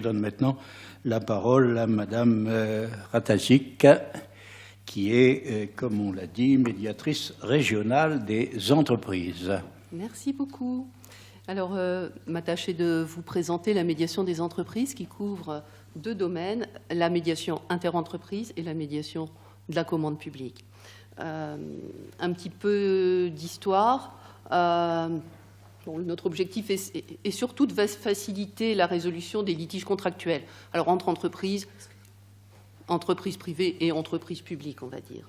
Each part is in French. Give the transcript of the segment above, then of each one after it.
donne maintenant la parole à Madame Ratajczak, qui est, comme on l'a dit, médiatrice régionale des entreprises. Merci beaucoup. Alors, ma tâche est de vous présenter la médiation des entreprises qui couvre deux domaines, la médiation interentreprise et la médiation de la commande publique. Un petit peu d'histoire. Bon, notre objectif est surtout de faciliter la résolution des litiges contractuels. Alors, entre entreprises privées et entreprises publiques, on va dire.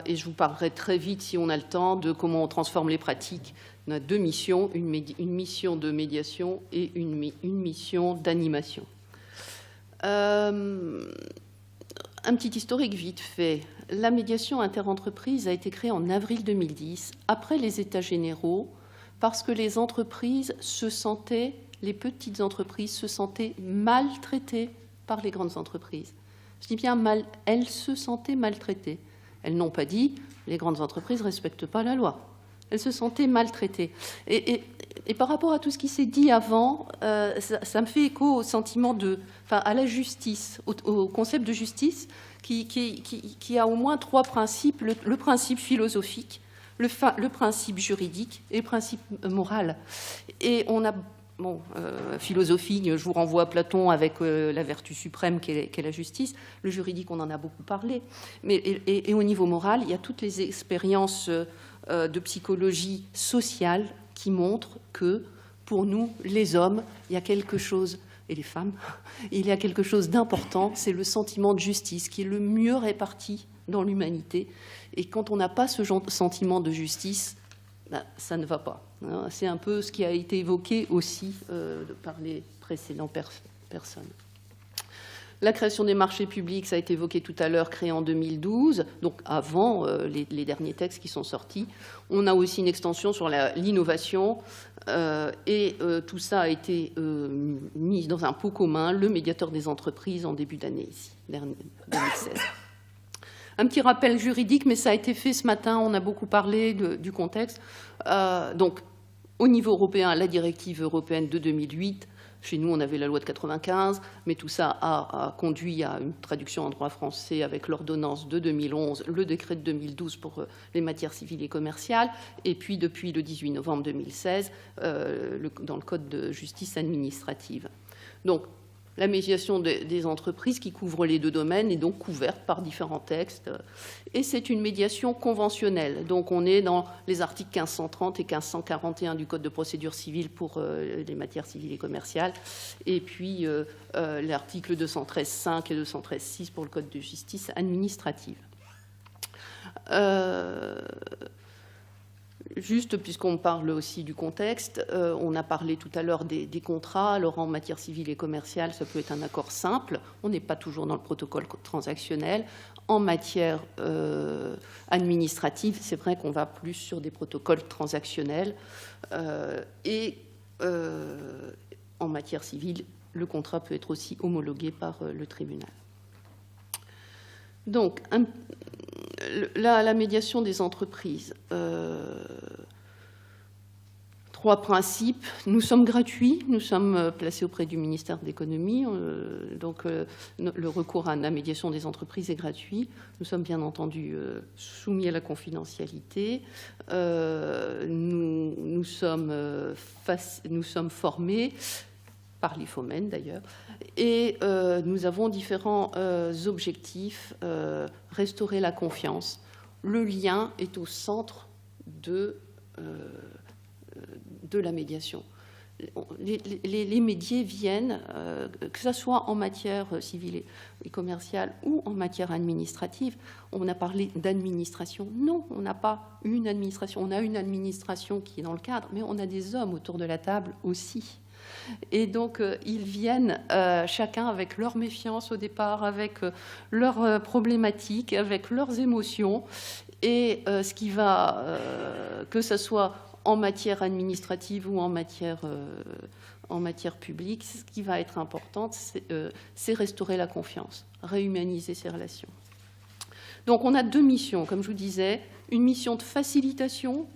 Et je vous parlerai très vite, si on a le temps, de comment on transforme les pratiques. On a deux missions, une mission de médiation et une mission d'animation. Un petit historique vite fait. La médiation interentreprise a été créée en avril 2010, après les États généraux, parce que les entreprises les petites entreprises se sentaient maltraitées par les grandes entreprises. Je dis bien mal, elles se sentaient maltraitées. Elles n'ont pas dit « les grandes entreprises ne respectent pas la loi ». Elles se sentaient maltraitées. Et par rapport à tout ce qui s'est dit avant, ça me fait écho au sentiment à la justice, au concept de justice qui a au moins trois principes, le principe philosophique, le principe juridique et le principe moral. Et on a, philosophie, je vous renvoie à Platon avec la vertu suprême qu'est la justice. Le juridique, on en a beaucoup parlé. Et au niveau moral, il y a toutes les expériences de psychologie sociale qui montrent que, pour nous, les hommes, il y a quelque chose, et les femmes, il y a quelque chose d'important, c'est le sentiment de justice qui est le mieux réparti dans l'humanité. Et quand on n'a pas ce sentiment de justice, ça ne va pas. C'est un peu ce qui a été évoqué aussi par les précédentes personnes. La création des marchés publics, ça a été évoqué tout à l'heure, créée en 2012, donc avant les derniers textes qui sont sortis. On a aussi une extension sur l'innovation et tout ça a été mis dans un pot commun, le médiateur des entreprises, en début d'année, ici, 2016. Un petit rappel juridique, mais ça a été fait ce matin, on a beaucoup parlé du contexte. Donc, au niveau européen, la directive européenne de 2008, chez nous, on avait la loi de 95, mais tout ça a conduit à une traduction en droit français avec l'ordonnance de 2011, le décret de 2012 pour les matières civiles et commerciales, et puis depuis le 18 novembre 2016, dans le Code de justice administrative. Donc, la médiation des entreprises qui couvre les deux domaines est donc couverte par différents textes. Et c'est une médiation conventionnelle. Donc on est dans les articles 1530 et 1541 du Code de procédure civile pour les matières civiles et commerciales. Et puis l'article 213.5 et 213.6 pour le Code de justice administrative. Juste, puisqu'on parle aussi du contexte, on a parlé tout à l'heure des contrats. Alors, en matière civile et commerciale, ça peut être un accord simple. On n'est pas toujours dans le protocole transactionnel. En matière administrative, c'est vrai qu'on va plus sur des protocoles transactionnels. Et en matière civile, le contrat peut être aussi homologué par le tribunal. Donc, la médiation des entreprises. Trois principes. Nous sommes gratuits, nous sommes placés auprès du ministère de l'économie, donc le recours à la médiation des entreprises est gratuit. Nous sommes bien entendu soumis à la confidentialité. Nous sommes formés par l'IFOMEN d'ailleurs, et nous avons différents objectifs. Restaurer la confiance. Le lien est au centre de la médiation. Les médiés viennent, que ce soit en matière civile et commerciale ou en matière administrative. On a parlé d'administration. Non, on n'a pas une administration. On a une administration qui est dans le cadre, mais on a des hommes autour de la table aussi. Et donc, ils viennent chacun avec leur méfiance au départ, avec leurs problématiques, avec leurs émotions. Et ce qui va, que ce soit en matière administrative ou en matière publique, ce qui va être important, c'est restaurer la confiance, réhumaniser ces relations. Donc, on a deux missions, comme je vous disais, une mission de facilitation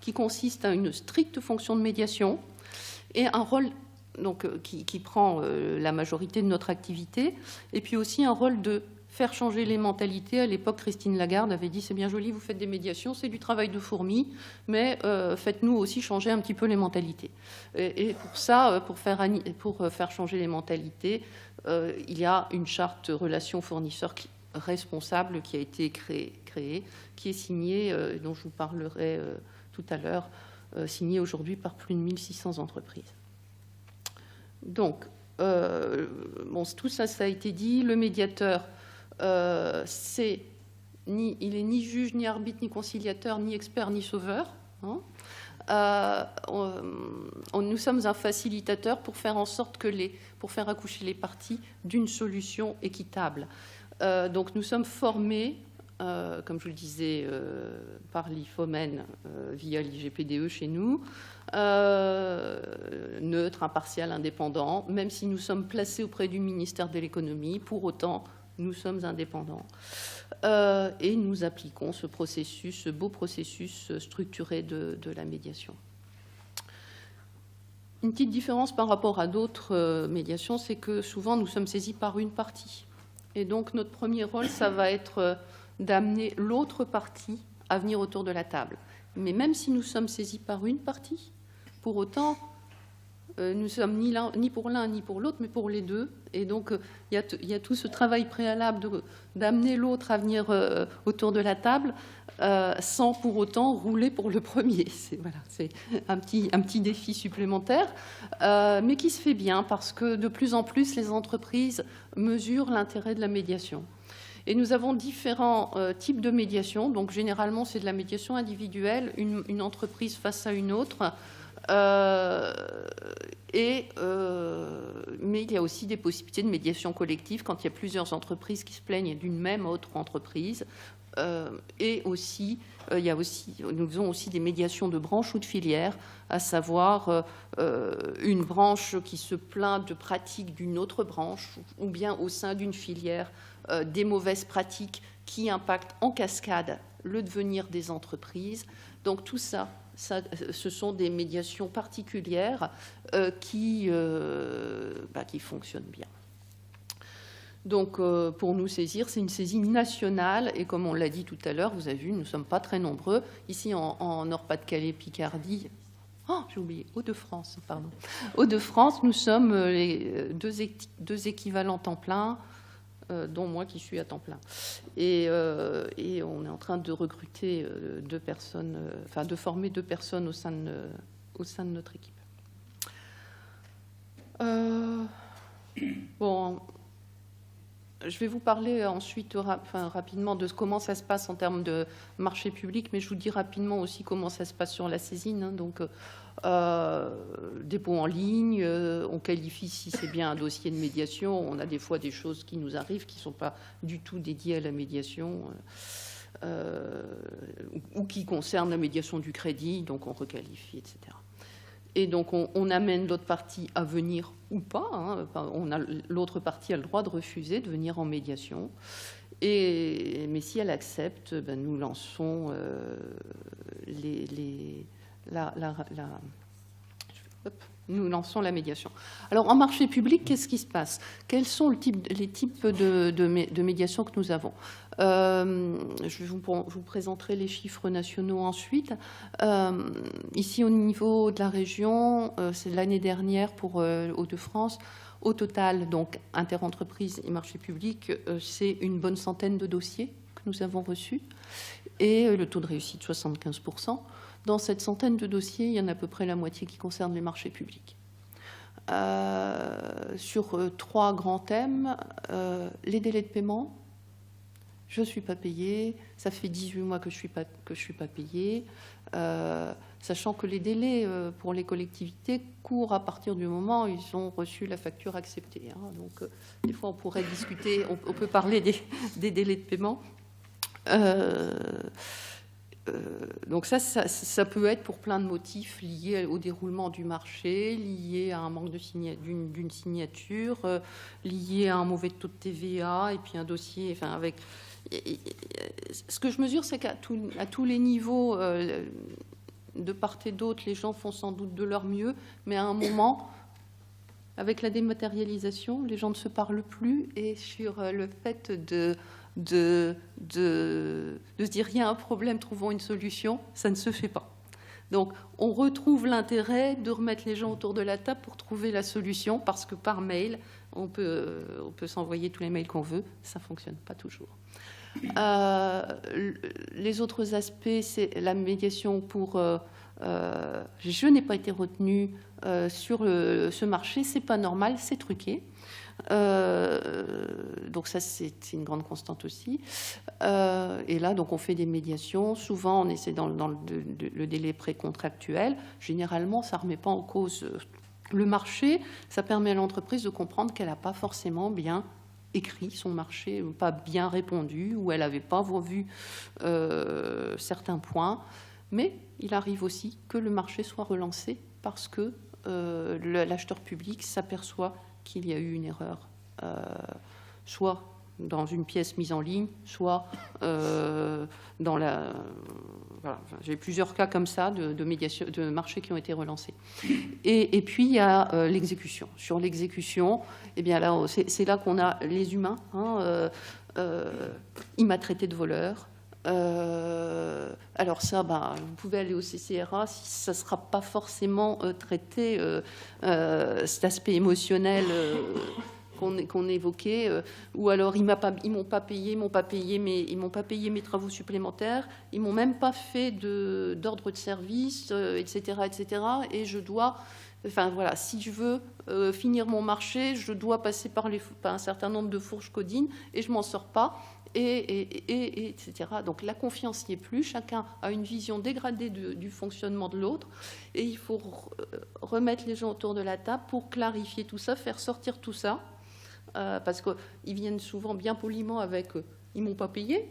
qui consiste à une stricte fonction de médiation et un rôle qui prend la majorité de notre activité, et puis aussi un rôle de faire changer les mentalités. À l'époque, Christine Lagarde avait dit « c'est bien joli, vous faites des médiations, c'est du travail de fourmi, mais faites-nous aussi changer un petit peu les mentalités ». Et pour ça, pour faire changer les mentalités, il y a une charte relations fournisseurs responsable qui a été créée, qui est signée, dont je vous parlerai tout à l'heure, signée aujourd'hui par plus de 1600 entreprises. Donc, tout ça, ça a été dit. Le médiateur, il est ni juge, ni arbitre, ni conciliateur, ni expert, ni sauveur. Hein. Nous sommes un facilitateur pour faire en sorte pour faire accoucher les parties d'une solution équitable. Donc nous sommes formés, comme je vous le disais, par l'IFOMEN via l'IGPDE chez nous, neutre, impartial, indépendant, même si nous sommes placés auprès du ministère de l'économie, pour autant nous sommes indépendants. Et nous appliquons ce beau processus structuré de la médiation. Une petite différence par rapport à d'autres médiations, c'est que souvent nous sommes saisis par une partie. Et donc notre premier rôle, ça va être d'amener l'autre partie à venir autour de la table. Mais même si nous sommes saisis par une partie, pour autant, nous ne sommes ni pour l'un ni pour l'autre, mais pour les deux. Et donc, il y a tout ce travail préalable d'amener l'autre à venir autour de la table sans pour autant rouler pour le premier. C'est un petit défi supplémentaire, mais qui se fait bien parce que de plus en plus, les entreprises mesurent l'intérêt de la médiation. Et nous avons différents types de médiation. Donc, généralement, c'est de la médiation individuelle, une entreprise face à une autre. Mais il y a aussi des possibilités de médiation collective quand il y a plusieurs entreprises qui se plaignent d'une même autre entreprise. Et aussi, nous faisons aussi des médiations de branches ou de filières, à savoir une branche qui se plaint de pratiques d'une autre branche, ou bien au sein d'une filière, des mauvaises pratiques qui impactent en cascade le devenir des entreprises. Donc tout ça, ce sont des médiations particulières qui fonctionnent bien. Donc, pour nous saisir, c'est une saisie nationale. Et comme on l'a dit tout à l'heure, vous avez vu, nous ne sommes pas très nombreux. Ici, en Nord-Pas-de-Calais, Picardie, j'ai oublié, Hauts-de-France, pardon. Hauts-de-France, nous sommes les deux équivalents temps plein, dont moi qui suis à temps plein. Et on est en train de recruter de former 2 personnes au sein de notre équipe. Je vais vous parler ensuite rapidement de comment ça se passe en termes de marché public, mais je vous dis rapidement aussi comment ça se passe sur la saisine. Hein. Donc, dépôt en ligne, on qualifie si c'est bien un dossier de médiation. On a des fois des choses qui nous arrivent qui ne sont pas du tout dédiées à la médiation ou qui concernent la médiation du crédit, donc on requalifie, etc. Et donc, on amène l'autre partie à venir ou pas. Hein. L'autre partie a le droit de refuser de venir en médiation. Mais si elle accepte, nous lançons nous lançons la médiation. Alors, en marché public, qu'est-ce qui se passe? Quels sont les types de médiation que nous avons? Je vous présenterai les chiffres nationaux ensuite. Ici, au niveau de la région, c'est l'année dernière pour Hauts-de-France. Au total, donc, interentreprise et marché public, c'est une bonne centaine de dossiers que nous avons reçus. Et le taux de réussite, 75%. Dans cette centaine de dossiers, il y en a à peu près la moitié qui concernent les marchés publics. Sur 3 grands thèmes, les délais de paiement. Je ne suis pas payée, ça fait 18 mois que je suis pas payée, sachant que les délais pour les collectivités courent à partir du moment où ils ont reçu la facture acceptée. Hein. Donc, des fois, on pourrait discuter, on peut parler des délais de paiement. Donc ça peut être pour plein de motifs liés au déroulement du marché, liés à un manque d'une signature, liés à un mauvais taux de TVA, et puis un dossier, avec... Ce que je mesure, c'est qu'à tous les niveaux, de part et d'autre, les gens font sans doute de leur mieux, mais à un moment, avec la dématérialisation, les gens ne se parlent plus, et sur le fait de se dire il y a un problème, trouvons une solution, ça ne se fait pas. Donc on retrouve l'intérêt de remettre les gens autour de la table pour trouver la solution, parce que par mail, on peut s'envoyer tous les mails qu'on veut, ça ne fonctionne pas toujours. Les autres aspects, c'est la médiation pour... je n'ai pas été retenue sur ce marché, c'est pas normal, c'est truqué. Donc ça, c'est une grande constante aussi. Et là, donc, on fait des médiations. Souvent, on essaie dans le délai précontractuel. Généralement, ça ne remet pas en cause le marché. Ça permet à l'entreprise de comprendre qu'elle n'a pas forcément bien écrit son marché, pas bien répondu, ou elle n'avait pas vu certains points. Mais il arrive aussi que le marché soit relancé parce que l'acheteur public s'aperçoit qu'il y a eu une erreur, soit dans une pièce mise en ligne, soit dans la... Voilà, j'ai plusieurs cas comme ça de marchés qui ont été relancés. Et puis, il y a l'exécution. Sur l'exécution, eh bien là, c'est là qu'on a les humains. Il m'a traité de voleur. Alors ça, vous pouvez aller au CCRA, si ça ne sera pas forcément traité, cet aspect émotionnel qu'on évoquait, ou alors ils m'ont pas payé mes travaux supplémentaires, ils m'ont même pas fait d'ordre de service, etc., etc. Et je dois, enfin voilà, si je veux finir mon marché, je dois passer par un certain nombre de fourches codines et je m'en sors pas. Etc. Donc la confiance n'y est plus, chacun a une vision dégradée du fonctionnement de l'autre, et il faut remettre les gens autour de la table pour clarifier tout ça, faire sortir tout ça, parce qu'ils viennent souvent bien poliment avec « ils m'ont pas payé »,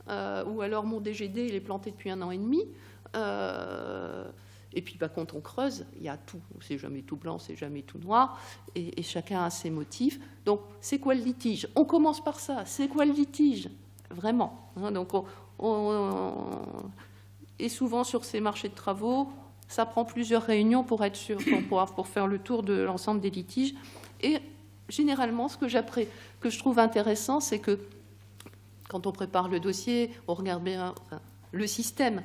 ou alors « mon DGD il est planté depuis 1 an et demi ». Et puis quand on creuse, il y a tout. C'est jamais tout blanc, c'est jamais tout noir. Et chacun a ses motifs. Donc, c'est quoi le litige? On commence par ça. C'est quoi le litige? Vraiment. Donc, et souvent, sur ces marchés de travaux, ça prend plusieurs réunions pour être sûr, pour faire le tour de l'ensemble des litiges. Et généralement, ce que je trouve intéressant, c'est que quand on prépare le dossier, on regarde bien le système.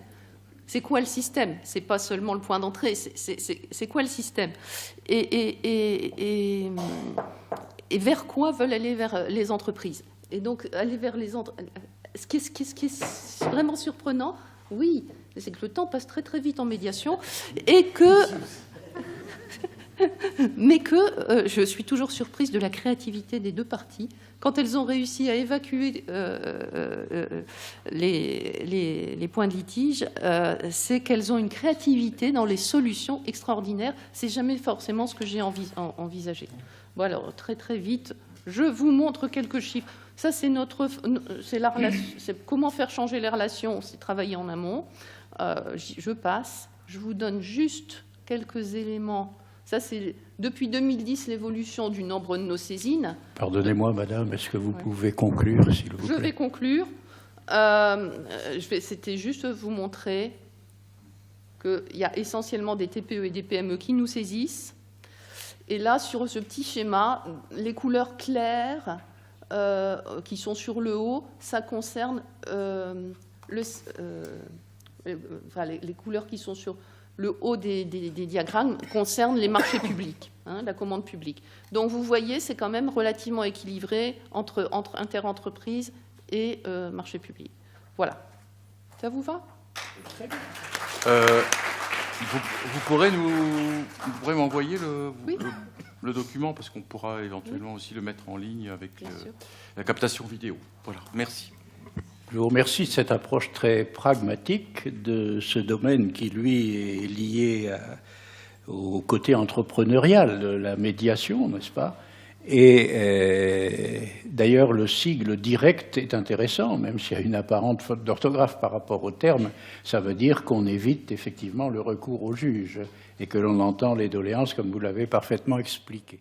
C'est quoi le système? C'est pas seulement le point d'entrée, c'est quoi le système? Et vers quoi veulent aller vers les entreprises? Et donc, aller vers les entreprises... Ce qui est vraiment surprenant, oui, c'est que le temps passe très très vite en médiation, et que... mais que je suis toujours surprise de la créativité des deux parties. Quand elles ont réussi à évacuer les points de litige, c'est qu'elles ont une créativité dans les solutions extraordinaires. C'est jamais forcément ce que j'ai envisagé. Bon, alors, très très vite, je vous montre quelques chiffres. Ça, c'est comment faire changer les relations, c'est travailler en amont. Je passe, je vous donne juste quelques éléments. Ça, c'est depuis 2010 l'évolution du nombre de nos saisines. Pardonnez-moi, madame, est-ce que vous pouvez conclure, s'il vous plaît? Je vais conclure. C'était juste vous montrer qu'il y a essentiellement des TPE et des PME qui nous saisissent. Et là, sur ce petit schéma, les couleurs claires qui sont sur le haut, ça concerne les couleurs qui sont sur le haut des diagrammes concerne les marchés publics, la commande publique. Donc, vous voyez, c'est quand même relativement équilibré entre interentreprises et marché public. Voilà. Ça vous va? Très bien. Vous pourrez m'envoyer le document, parce qu'on pourra éventuellement aussi le mettre en ligne avec la captation vidéo. Voilà, merci. Je vous remercie de cette approche très pragmatique de ce domaine qui, lui, est lié au côté entrepreneurial de la médiation, n'est-ce pas? Et d'ailleurs, le sigle direct est intéressant, même s'il y a une apparente faute d'orthographe par rapport au terme. Ça veut dire qu'on évite effectivement le recours au juge et que l'on entend les doléances comme vous l'avez parfaitement expliqué.